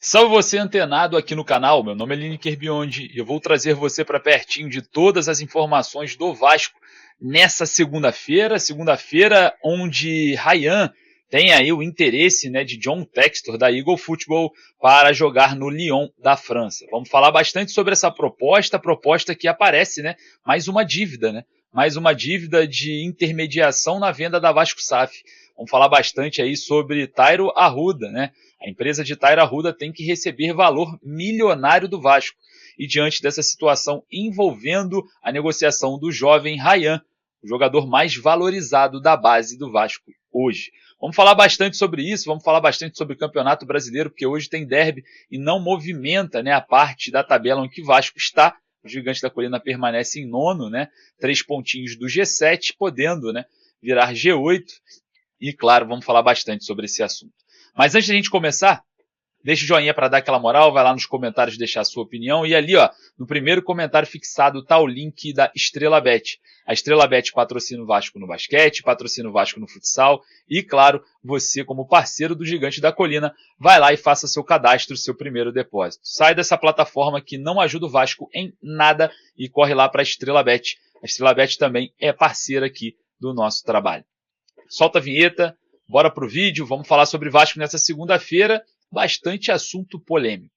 Salve você antenado aqui no canal, meu nome é Lineker Biondi e eu vou trazer você para pertinho de todas as informações do Vasco nessa segunda-feira onde Ryan tem aí o interesse, né, de John Textor da Eagle Football para jogar no Lyon da França. Vamos falar bastante sobre essa proposta que aparece, né, mais uma dívida de intermediação na venda da Vasco SAF. Vamos falar bastante aí sobre Tairo Arruda, né? A empresa de Tairo Arruda tem que receber valor milionário do Vasco. E diante dessa situação envolvendo a negociação do jovem Ryan, o jogador mais valorizado da base do Vasco hoje. Vamos falar bastante sobre isso, vamos falar bastante sobre o Campeonato Brasileiro, porque hoje tem derby e não movimenta, né, a parte da tabela em que o Vasco está. O Gigante da Colina permanece em nono, né, 3 pontinhos do G7, podendo, né, virar G8. E claro, vamos falar bastante sobre esse assunto. Mas antes de a gente começar, deixa o joinha para dar aquela moral, vai lá nos comentários deixar a sua opinião. E ali, ó, no primeiro comentário fixado tá o link da Estrela Bet. A Estrela Bet patrocina o Vasco no basquete, patrocina o Vasco no futsal. E claro, você como parceiro do Gigante da Colina, vai lá e faça seu cadastro, seu primeiro depósito. Sai dessa plataforma que não ajuda o Vasco em nada e corre lá para a Estrela Bet. A Estrela Bet também é parceira aqui do nosso trabalho. Solta a vinheta, bora pro vídeo, vamos falar sobre Vasco nessa segunda-feira, bastante assunto polêmico.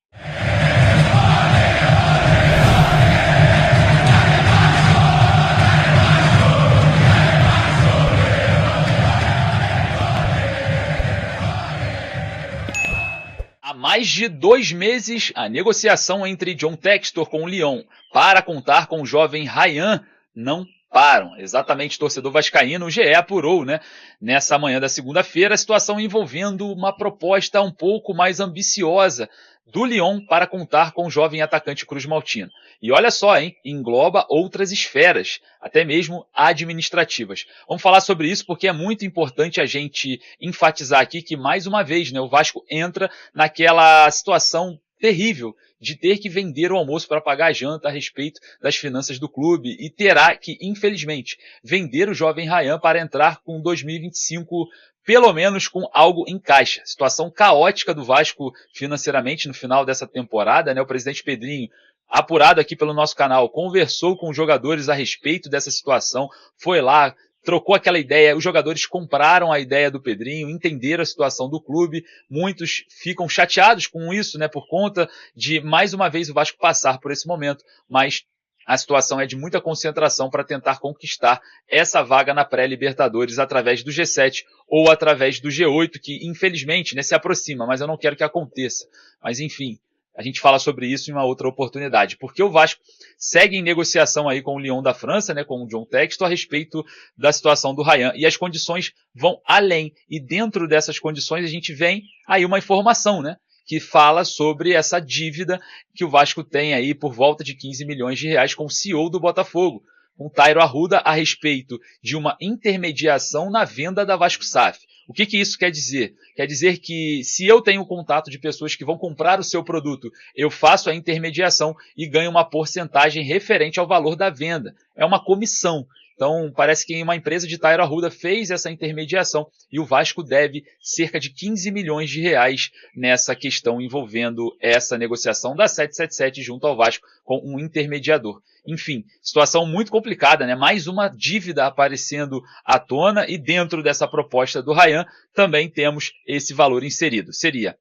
Há mais de 2 meses, a negociação entre John Textor com o Lyon para contar com o jovem Ryan não param. Exatamente, torcedor vascaíno, o GE apurou, né, nessa manhã da segunda-feira, a situação envolvendo uma proposta um pouco mais ambiciosa do Lyon para contar com o jovem atacante Cruz Maltino. E olha só, hein, engloba outras esferas, até mesmo administrativas. Vamos falar sobre isso porque é muito importante a gente enfatizar aqui que, mais uma vez, né, o Vasco entra naquela situação terrível de ter que vender o almoço para pagar a janta a respeito das finanças do clube e terá que, infelizmente, vender o jovem Ryan para entrar com 2025 pelo menos com algo em caixa. Situação caótica do Vasco financeiramente no final dessa temporada, né? O presidente Pedrinho, apurado aqui pelo nosso canal, conversou com os jogadores a respeito dessa situação, foi lá, trocou aquela ideia, os jogadores compraram a ideia do Pedrinho, entenderam a situação do clube, muitos ficam chateados com isso, né, por conta de, mais uma vez, o Vasco passar por esse momento, mas a situação é de muita concentração para tentar conquistar essa vaga na pré-Libertadores através do G7 ou através do G8, que infelizmente, né, se aproxima, mas eu não quero que aconteça. Mas enfim, a gente fala sobre isso em uma outra oportunidade, porque o Vasco segue em negociação aí com o Lyon da França, né, com o John Textor, a respeito da situação do Ryan, e as condições vão além, e dentro dessas condições a gente vem aí uma informação, né, que fala sobre essa dívida que o Vasco tem aí por volta de 15 milhões de reais com o CEO do Botafogo, com Tairo Arruda, a respeito de uma intermediação na venda da Vasco SAF. O que isso quer dizer? Quer dizer que se eu tenho contato de pessoas que vão comprar o seu produto, eu faço a intermediação e ganho uma porcentagem referente ao valor da venda. É uma comissão. Então, parece que uma empresa de Tairo Arruda fez essa intermediação e o Vasco deve cerca de 15 milhões de reais nessa questão envolvendo essa negociação da 777 junto ao Vasco com um intermediador. Enfim, situação muito complicada, né? Mais uma dívida aparecendo à tona e dentro dessa proposta do Ryan também temos esse valor inserido. Seria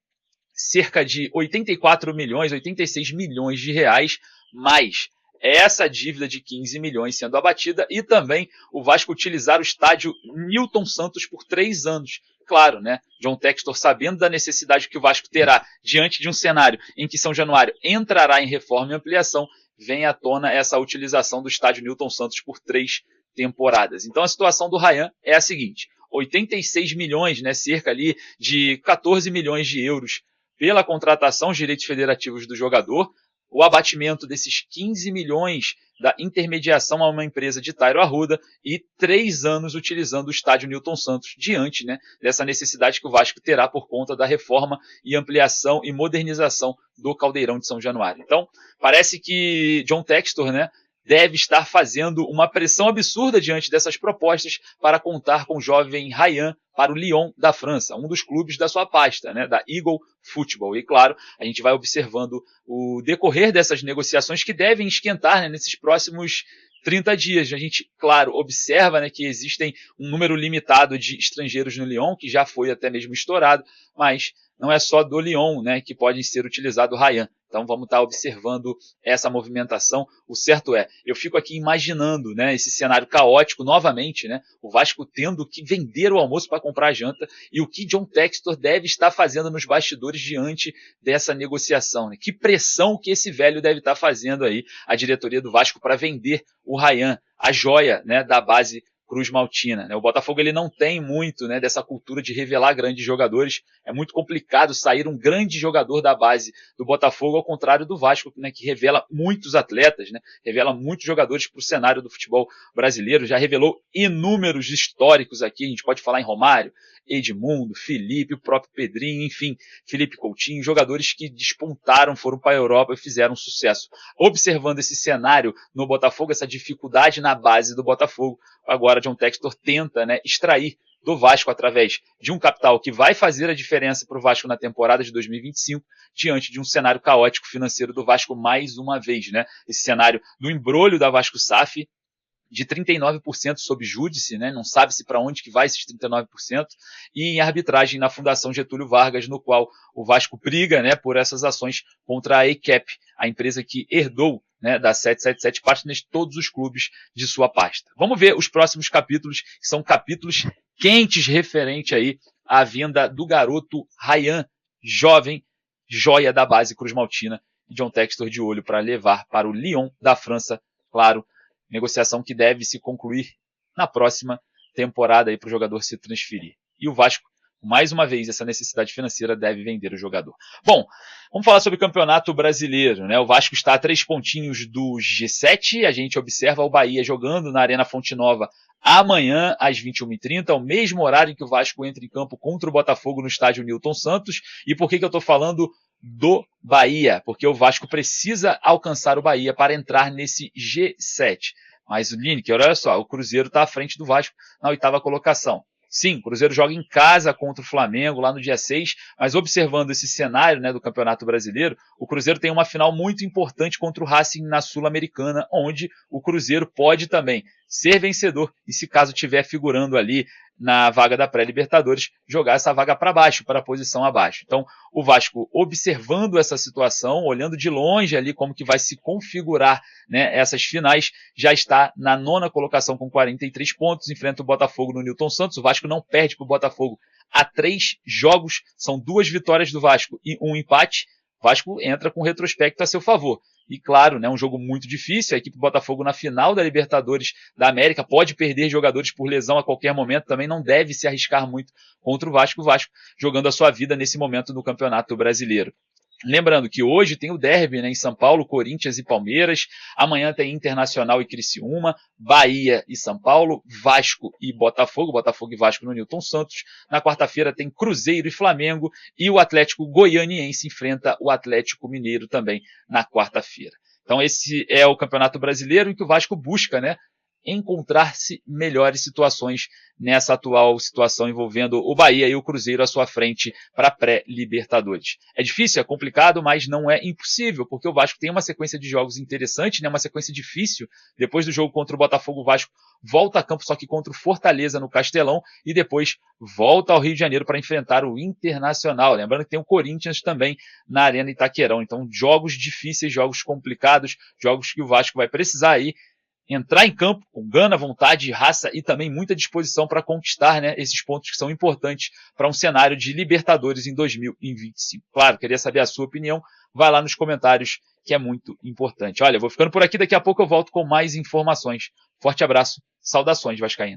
cerca de 84 milhões, 86 milhões de reais mais essa dívida de 15 milhões sendo abatida e também o Vasco utilizar o estádio Newton Santos por 3 anos. Claro, né? John Textor, sabendo da necessidade que o Vasco terá diante de um cenário em que São Januário entrará em reforma e ampliação, vem à tona essa utilização do estádio Newton Santos por 3 temporadas. Então a situação do Ryan é a seguinte: 86 milhões, né, cerca ali de 14 milhões de euros pela contratação, os direitos federativos do jogador, o abatimento desses 15 milhões da intermediação a uma empresa de Tairo Arruda e 3 anos utilizando o estádio Newton Santos diante, né, dessa necessidade que o Vasco terá por conta da reforma e ampliação e modernização do Caldeirão de São Januário. Então, parece que John Textor, né, deve estar fazendo uma pressão absurda diante dessas propostas para contar com o jovem Ryan para o Lyon da França, um dos clubes da sua pasta, né, da Eagle Football. E claro, a gente vai observando o decorrer dessas negociações que devem esquentar, né, nesses próximos 30 dias. A gente, claro, observa, né, que existem um número limitado de estrangeiros no Lyon, que já foi até mesmo estourado, mas não é só do Lyon, né, que pode ser utilizado o Ryan. Então vamos estar observando essa movimentação. O certo é, eu fico aqui imaginando, né, esse cenário caótico novamente, né, o Vasco tendo que vender o almoço para comprar a janta, e o que John Textor deve estar fazendo nos bastidores diante dessa negociação. Né? Que pressão que esse velho deve estar fazendo aí, a diretoria do Vasco, para vender o Ryan, a joia, né, da base Cruz Maltina. Né? O Botafogo ele não tem muito, né, dessa cultura de revelar grandes jogadores. É muito complicado sair um grande jogador da base do Botafogo, ao contrário do Vasco, né, que revela muitos atletas, né, revela muitos jogadores para o cenário do futebol brasileiro. Já revelou inúmeros históricos aqui. A gente pode falar em Romário, Edmundo, Felipe, o próprio Pedrinho, enfim, Felipe Coutinho, jogadores que despontaram, foram para a Europa e fizeram sucesso. Observando esse cenário no Botafogo, essa dificuldade na base do Botafogo, agora John Textor tenta, né, extrair do Vasco através de um capital que vai fazer a diferença para o Vasco na temporada de 2025, diante de um cenário caótico financeiro do Vasco mais uma vez. Né? Esse cenário do embrolho da Vasco SAF, de 39% sob júdice, né? Não sabe-se para onde que vai esses 39%, e em arbitragem na Fundação Getúlio Vargas, no qual o Vasco briga, né, por essas ações contra a ACAP, a empresa que herdou, né, da 777 Partners todos os clubes de sua pasta. Vamos ver os próximos capítulos, que são capítulos quentes referente aí à vinda do garoto Ryan, jovem, joia da base Cruz Maltina, e John Textor de olho para levar para o Lyon da França, claro, negociação que deve se concluir na próxima temporada para o jogador se transferir. E o Vasco, mais uma vez, essa necessidade financeira deve vender o jogador. Bom, vamos falar sobre o Campeonato Brasileiro. Né? O Vasco está a 3 pontinhos do G7. A gente observa o Bahia jogando na Arena Fonte Nova amanhã, às 21h30, ao mesmo horário em que o Vasco entra em campo contra o Botafogo no estádio Newton Santos. E por que eu estou falando do Bahia? Porque o Vasco precisa alcançar o Bahia para entrar nesse G7. Mas, Lineker, olha só, o Cruzeiro está à frente do Vasco na 8ª colocação. Sim, o Cruzeiro joga em casa contra o Flamengo lá no dia 6, mas observando esse cenário, né, do Campeonato Brasileiro, o Cruzeiro tem uma final muito importante contra o Racing na Sul-Americana, onde o Cruzeiro pode também ser vencedor e, se caso estiver figurando ali na vaga da pré-Libertadores, jogar essa vaga para baixo, para a posição abaixo. Então, o Vasco, observando essa situação, olhando de longe ali como que vai se configurar, né, essas finais, já está na 9ª colocação com 43 pontos, enfrenta o Botafogo no Newton Santos. O Vasco não perde para o Botafogo há 3 jogos, são 2 vitórias do Vasco e 1 empate. O Vasco entra com retrospecto a seu favor. E claro, né, um jogo muito difícil, a equipe do Botafogo na final da Libertadores da América pode perder jogadores por lesão a qualquer momento, também não deve se arriscar muito contra o Vasco jogando a sua vida nesse momento no Campeonato Brasileiro. Lembrando que hoje tem o derby, né, em São Paulo, Corinthians e Palmeiras. Amanhã tem Internacional e Criciúma, Bahia e São Paulo, Vasco e Botafogo, Botafogo e Vasco no Newton Santos. Na quarta-feira tem Cruzeiro e Flamengo, e o Atlético Goianiense enfrenta o Atlético Mineiro também na quarta-feira. Então esse é o Campeonato Brasileiro em que o Vasco busca, né, encontrar-se melhores situações nessa atual situação envolvendo o Bahia e o Cruzeiro à sua frente para pré-Libertadores. É difícil, é complicado, mas não é impossível, porque o Vasco tem uma sequência de jogos interessante, né, uma sequência difícil. Depois do jogo contra o Botafogo, o Vasco volta a campo, só que contra o Fortaleza no Castelão, e depois volta ao Rio de Janeiro para enfrentar o Internacional. Lembrando que tem o Corinthians também na Arena Itaquerão. Então, jogos difíceis, jogos complicados, jogos que o Vasco vai precisar aí entrar em campo com gana, vontade, raça e também muita disposição para conquistar, né, esses pontos que são importantes para um cenário de Libertadores em 2025. Claro, queria saber a sua opinião, vai lá nos comentários, que é muito importante. Olha, eu vou ficando por aqui, daqui a pouco eu volto com mais informações. Forte abraço, saudações vascaínas.